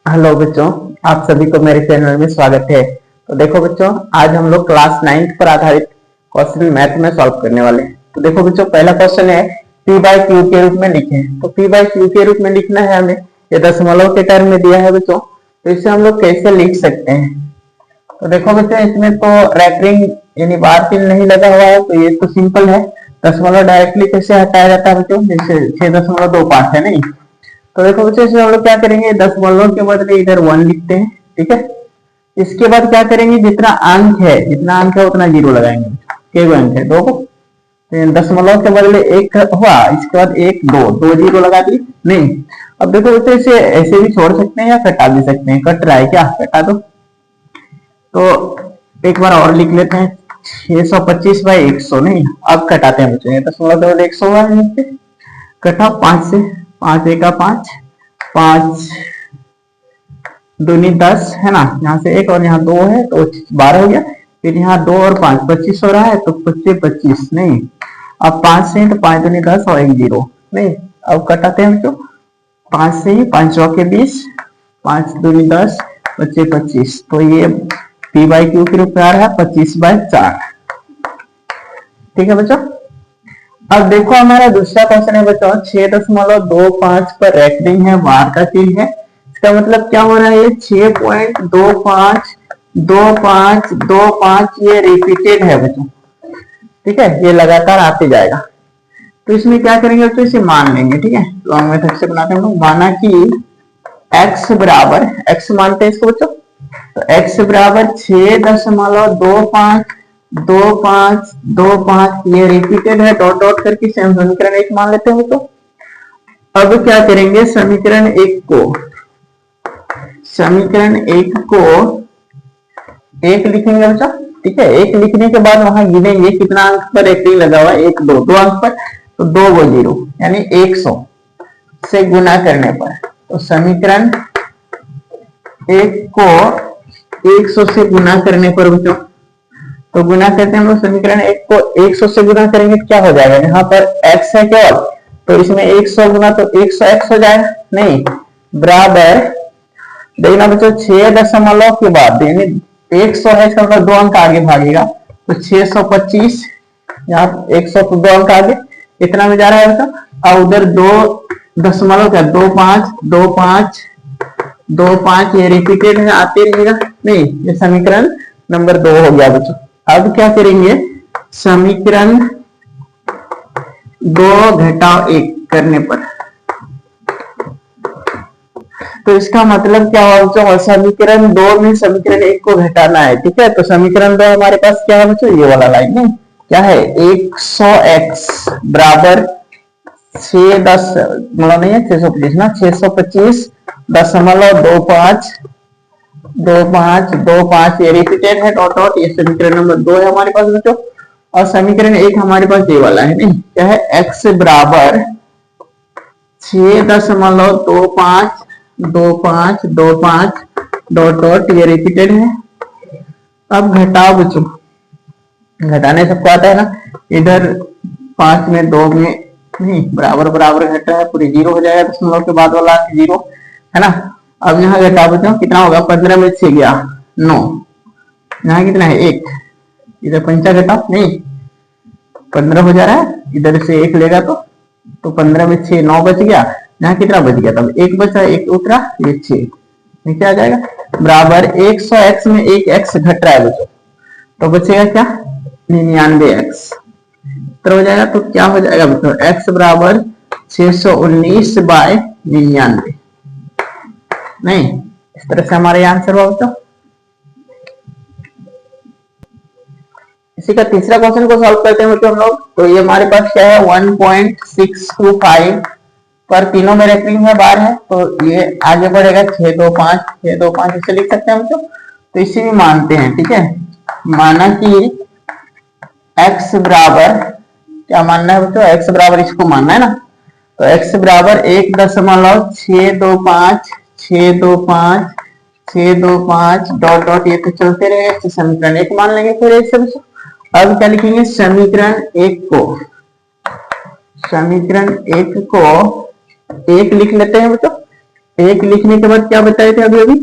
Hello बच्चों, आप सभी को मेरे चैनल में स्वागत है। तो देखो बच्चों, आज हम लोग क्लास 9th पर आधारित क्वेश्चन मैथ में सॉल्व करने वाले हैं। तो देखो बच्चों, पहला क्वेश्चन है p बाई क्यू के रूप में लिखें। तो p बाई क्यू के रूप में लिखना है हमें, ये दशमलव के टर्म में दिया है बच्चों। तो इसे हम लोग कैसे लिख सकते हैं? तो देखो बच्चों, इसमें तो रैपरिंग यानी बार चिन्ह नहीं लगा हुआ है, तो ये तो सिंपल है। दशमलव डायरेक्टली कैसे हटाया जाता है बच्चों? जैसे 6.25 है नहीं। तो देखो बच्चों, इसमें हम लोग क्या करेंगे, दशमलव के बदले इधर 1 लिखते हैं, ठीक है। इसके बाद क्या करेंगे, जितना अंक है उतना जीरो लगाएंगे। के अंक है 2 को, दशमलव के बदले 1 हुआ, इसके बाद 1 2 जीरो लगा दिए नहीं। अब देखो बच्चों, इसे ऐसे भी छोड़ सकते हैं या कटा भी सकते हैं। कट रहा है क्या? कटा दो। तो एक बार और लिख लेते हैं, 625 बाई 100 नहीं। अब कटाते हैं बच्चों, दशमलव के बदले 100 हुआ है, कटा 5 से, 5 एका 5, 5 दूनी 10 है ना। यहाँ से 1 और यहाँ 2 है तो 12 हो गया। फिर यहाँ 2 और 5 25 हो रहा है, तो 25 नहीं। अब 5 से तो 5 दूनी 10 और 1 0 नहीं। अब कटाते हैं बच्चों, 5 से 5 चौके 20, 5 दूनी 10, 25। तो ये p बाई क्यू के रूप में आ रहा है 25/4। ठीक है बच्चों। अब देखो, हमारा दूसरा क्वेश्चन है बच्चों, 6.25 पर रैपरिंग है, बार का चिन्ह है। इसका मतलब क्या हो रहा है, ये 6.252525 ये रिपीटेड है बच्चों, ठीक है। ये लगातार आते जाएगा। तो इसमें क्या करेंगे बच्चों, इसे मान लेंगे, ठीक है। लॉन्ग मेथड से बनाते हैं हम लोग। माना कि x बराबर, x मानते हैं इसको बच्चों, तो x बराबर 6.2525 ये रिपीटेड है, डॉट डॉट करके सेम समीकरण 1 मान लेते हैं। तो अब क्या करेंगे, समीकरण 1 को 1 लिखेंगे बच्चा, ठीक है। 1 लिखने के बाद वहां गिनेंगे कितना अंक पर एक लगा हुआ है, 1 2 अंक पर, तो 2 वो 0 यानी 100 से गुना करने पर। तो समीकरण 1 को 100 से गुना करने पर बच्चों, तो गुना करते हैं हम लोग, समीकरण 1 को 100 से गुना करेंगे तो क्या हो जाएगा, यहाँ पर x है केवल, तो इसमें 100 गुना तो 100x हो जाएगा नहीं, बराबर देखना बच्चों 6 के बाद यानी 100 है, इसका मतलब 2 अंक आगे भागेगा, तो 625, यहाँ 100 तो 2 अंक आगे, इतना में जा रहा है बच्चों। और उधर 2.25 ये रिपीटेड है, आते रहेगा नहीं। ये समीकरण नंबर 2 हो गया बच्चों। अब क्या करेंगे, समीकरण 2 घटाव 1 करने पर, तो इसका मतलब क्या हुआ बच्चों, समीकरण 2 में समीकरण 1 को घटाना है, ठीक है। तो समीकरण 2 हमारे पास क्या है बच्चों, ये वाला लाइन में क्या है, 100x बराबर 610 मतलब नहीं है 625 ना, 625.25 ये रिपीटेड है, डॉट डॉट, ये समीकरण नंबर 2 है हमारे पास बच्चों। और समीकरण 1 हमारे पास ये वाला है नहीं, क्या है, x बराबर 6.2525 डॉट डॉट, ये रिपीटेड है। अब घटाओ बच्चों, घटाने सबको आता है ना, इधर 5 में 2 में नहीं, बराबर बराबर घटा है, पूरी 0 हो जाएगा, दशमलव के बाद वाला 0 है ना। अब यहाँ घटाओ बच्चों, कितना होगा, 15 में 6 गया 9, यहाँ कितना है 1, इधर 5 घटाओ नहीं, 15 हो जा रहा है, इधर से 1 लेगा तो 15 में 6 9 बच गया, यहाँ कितना बच गया, तब 1 बचा, 1 उतरा, ये 6 नीचे आ जाएगा, बराबर 100x में 1x घट रहा है बच्चों, तो बचेगा क्या, 99x तो हो जाएगा। तो क्या हो जाएगा बच्चों, x बराबर 619/99 नहीं। इस तरह से हमारा आंसर हुआ बच्चों। इसी का तीसरा क्वेश्चन को सॉल्व करते हैं बच्चों हम लोग। तो ये हमारे पास क्या है, 1.625 पर तीनों में रैपरिंग में बार है, तो ये आगे बढ़ेगा 625 इसे लिख सकते हैं बच्चों। तो इसे भी मानते हैं, ठीक है। माना कि x बराबर, क्या मानना है बच्चों, x बराबर इसको मानना है ना, तो x बराबर 1.625 डॉट डॉट, ये तो चलते रहेगा, समीकरण 1 मान लेंगे फिर ऐसे बच्चों। अब क्या लिखेंगे, समीकरण 1 को 1 लिख लेते हैं बच्चों। एक लिखने के बाद क्या बताए थे अभी अभी,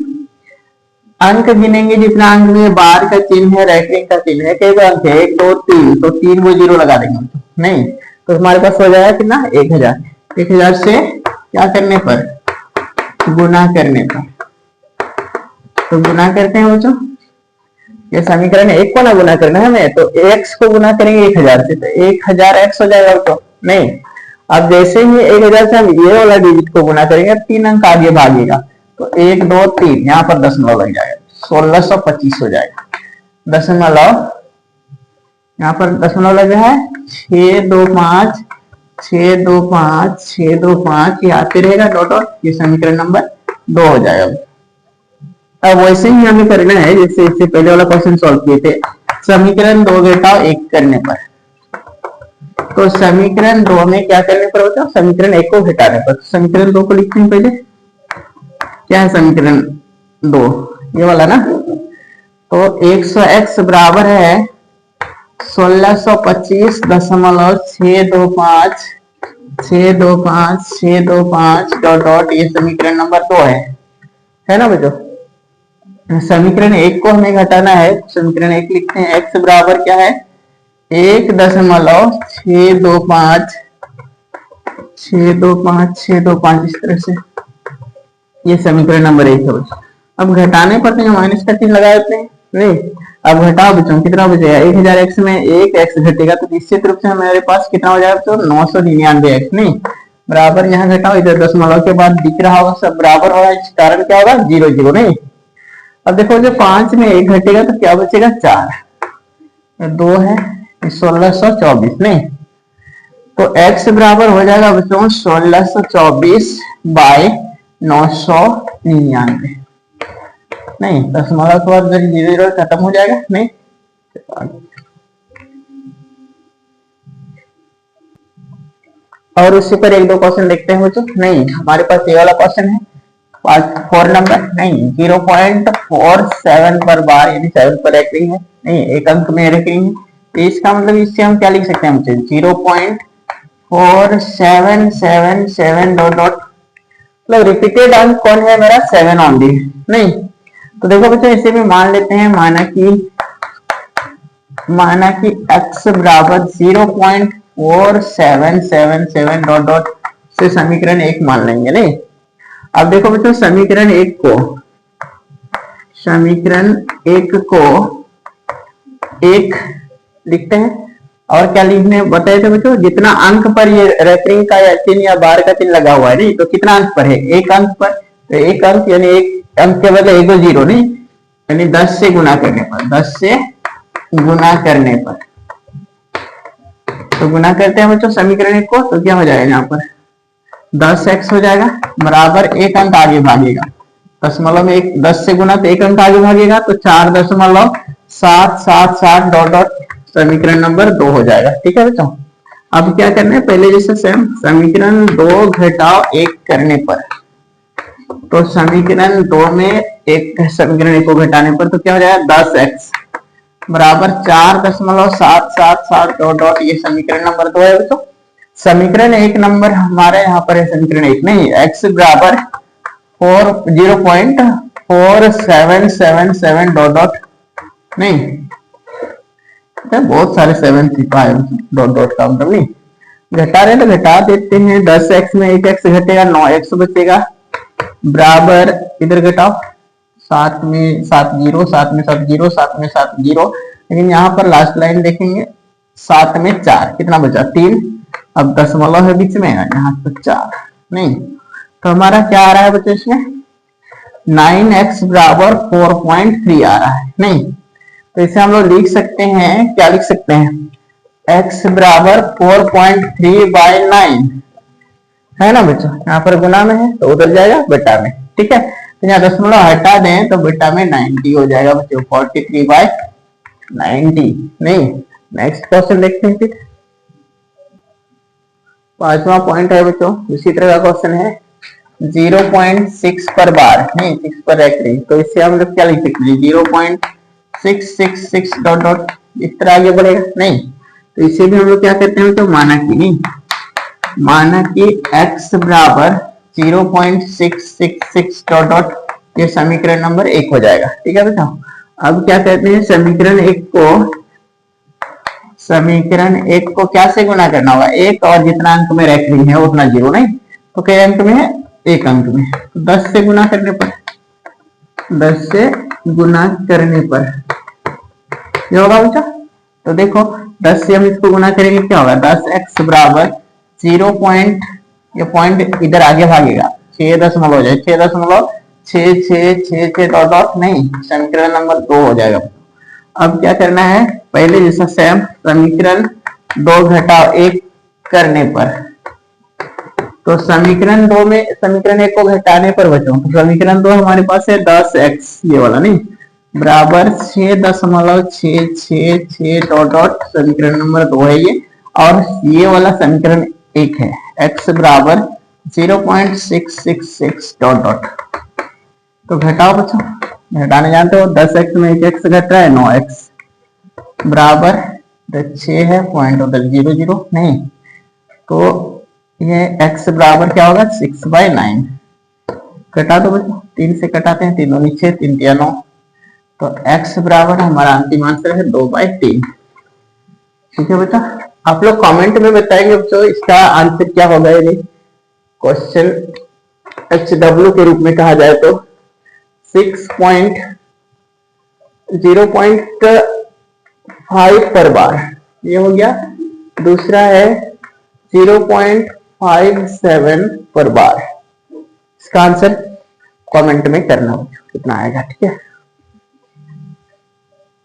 अंक गिनेंगे, जितना अंक में बार का चिन्ह है, रैंकिंग का चिन्ह है, कई अंक है, 1 2 3, तो 3 को 0 लगा देंगे नहीं, तो हमारे पास हो जाएगा कितना 1000। 1000 से क्या करने पर, गुना करने पर, तो गुना करते हैं बच्चों, ये समीकरण एक को ना गुना करना है हमें, तो x को गुना करेंगे 1000 से, तो 1000 x हो जाएगा तो नहीं। अब जैसे ही 1000 से हम ये वाला डिजिट को गुना करेंगे, 3 अंक आगे भागेगा, तो 1 2 3, यहाँ पर दशमलव लग जाएगा, 1625 हो जाएगा। दशमलव, यहाँ पर दशमलव लग रहा है, 625 625 625, ये आते रहेगा डॉट डॉट, ये समीकरण नंबर 2 हो जाएगा। अब वैसे ही हमें करना है जैसे इससे पहले वाला क्वेश्चन सॉल्व किए थे, समीकरण 2 घटाओ 1 करने पर, तो समीकरण 2 में क्या करने पर होता है, समीकरण 1 को घटाने पर। समीकरण 2 को लिखते हैं पहले, क्या है समीकरण 2, ये वाला ना, तो 100x बराबर है 1625.625 625 625 डॉट डॉट, ये समीकरण नंबर 2 है ना बच्चों। समीकरण 1 को हमें घटाना है, समीकरण 1 लिखते हैं, x बराबर क्या है 1.625 625 625, इस तरह से, ये समीकरण नंबर 1 है। अब घटाने पर तो माइनस का चिन्ह लगा देते हैं नहीं, अब घटाओ बच्चों, कितना बचेगा, 1000x में एक x घटेगा, तो निश्चित रूप से हमारे पास कितना हो जाएगा, तो 999x नहीं, बराबर यहाँ घटाओ, इधर दशमलव के बाद दिख रहा होगा सब बराबर होगा, इस कारण क्या होगा 0 0 नहीं। अब देखो जो 5 में 1 घटेगा तो क्या बचेगा 4, 2 है 1624 नहीं, तो x बराबर हो जाएगा बच्चों 1624 बाय 999 नहीं, दशमलव के बाद 0 खत्म हो जाएगा नहीं। और उसी पर 1 2 क्वेश्चन देखते हैं बच्चों नहीं, हमारे पास ये वाला क्वेश्चन है 4 नंबर नहीं, 0.47 पर बार, यानी 7 पर रैंकिंग है नहीं, एक अंक में रैंकिंग है, तो इसका मतलब इससे हम क्या लिख सकते हैं बच्चे, 0.4777 डॉट डॉट, मतलब रिपीटेड अंक कौन है मेरा 7 ओनली नहीं। तो देखो बच्चों इसे भी मान लेते हैं, माना कि x बराबर 0.4777 डॉट डॉट से समीकरण 1 मान लेंगे नहीं। अब देखो बच्चों समीकरण 1 को 1 लिखते हैं, और क्या लिखने बताए थे बच्चों, जितना अंक पर ये रेफरिंग का या चिन्ह या बार का चिन्ह लगा हुआ है नहीं, तो कितना अंक पर है, 1 अंक पर, तो 1 अंक यानी 1 अंक के बदले 1 0 नहीं, यानी 10 से गुना करने पर, 10 से गुना करने पर, तो गुना करते हैं बच्चों समीकरण 1 को, तो क्या हो जाएगा यहाँ पर 10x हो जाएगा, बराबर 1 अंक आगे भागेगा, दशमलव में 10 से गुना तो 1 अंक आगे भागेगा, तो 4.777 डॉट डॉट, समीकरण नंबर 2 हो जाएगा। ठीक है बच्चों, अब क्या करना है, पहले जैसे सेम समीकरण 2 घटाओ 1 करने पर, तो समीकरण 2 में एक समीकरण 1 को घटाने पर तो क्या हो जाएगा 10x बराबर 4.777 डॉट डॉट, ये समीकरण नंबर 2 है बच्चों। समीकरण 1 नंबर हमारे यहाँ पर है समीकरण 1 नहीं, x बराबर 0.4777 डॉट डॉट नहीं, बहुत सारे 7 छिपा है डॉट डॉट का मतलब नहीं, घटा रहे तो घटा देते हैं, 10x में 1x घटेगा 9x बचेगा, बराबर इधर घटाओ 7 में 7 0, 7 में 7 0, 7 में 7 0, लेकिन यहाँ पर लास्ट लाइन देखेंगे 7 में 4 कितना बचा 3, अब दशमलव है बीच में, यहाँ पर 4 नहीं, तो हमारा क्या आ रहा है बच्चों इसमें 9x बराबर 4.3 आ रहा है नहीं, तो इसे हम लोग लिख सकते हैं, क्या लिख सकते हैं, x बराबर 4.3 बाय 9 है ना बच्चों, यहाँ पर गुना में है तो उधर जाएगा बेटा में, ठीक है, तो यहाँ दशमलव हटा दें तो बेटा में 90 हो जाएगा बच्चों, 43 बाय 90 नहीं। नेक्स्ट क्वेश्चन देखते हैं फिर, 5वां पॉइंट है बच्चों, इसी तरह का क्वेश्चन है 0.6 पर बार नहीं, 6 पर रैंकिंग, तो इससे हम लोग क्या लिख सकते हैं 0.666 डॉट डॉट, इस तरह आगे बढ़ेगा नहीं, तो इसे भी हम लोग क्या कहते हैं तो माना कि नहीं, माना कि x बराबर 0.666 डॉट डॉट, ये समीकरण नंबर 1 हो जाएगा। ठीक है बेटा, अब क्या कहते हैं, समीकरण एक को क्या से गुना करना होगा, एक, और जितना अंक में रख रही है उतना जीरो, नहीं तो कई अंक में है, एक अंक में, तो 10 से गुना करने पर, 10 से गुना करने पर ये होगा बेटा। तो देखो 10 से हम इसको गुना करेंगे, क्या होगा, 10x बराबर 0 पॉइंट, ये पॉइंट इधर आगे भागेगा, 6 हो जाए, 6.666 डॉट डॉट, नहीं समीकरण नंबर 2 हो जाएगा। अब क्या करना है, पहले जैसा सेम समीकरण 2 घटाव 1 करने पर, तो समीकरण 2 में समीकरण 1 को घटाने पर बच्चों, तो समीकरण 2 हमारे पास है 10x, ये वाला नहीं, बराबर 6.666 डॉट डॉट, समीकरण नंबर 2 है ये, और ये वाला समीकरण 1 है, x बराबर 0.666 डॉट डॉट। तो घटाओ बच्चों, घटाने जानते हो, 10x में 1x घट रहा है, 9x बराबर 6 है, पॉइंट उधर 0 नहीं, तो ये x बराबर क्या होगा, 6/9। घटा दो बच्चों, 3 से कटाते हैं, 3 दूनी 6, 3 तिया 9, तो x बराबर हमारा अंतिम आंसर है 2/3। ठीक है बेटा, आप लोग कमेंट में बताएंगे बच्चों इसका आंसर क्या होगा, यदि क्वेश्चन HW के रूप में कहा जाए तो 0.5 पर बार, ये हो गया। दूसरा है 0.57 पर बार। इसका आंसर कमेंट में करना कितना आएगा, ठीक है।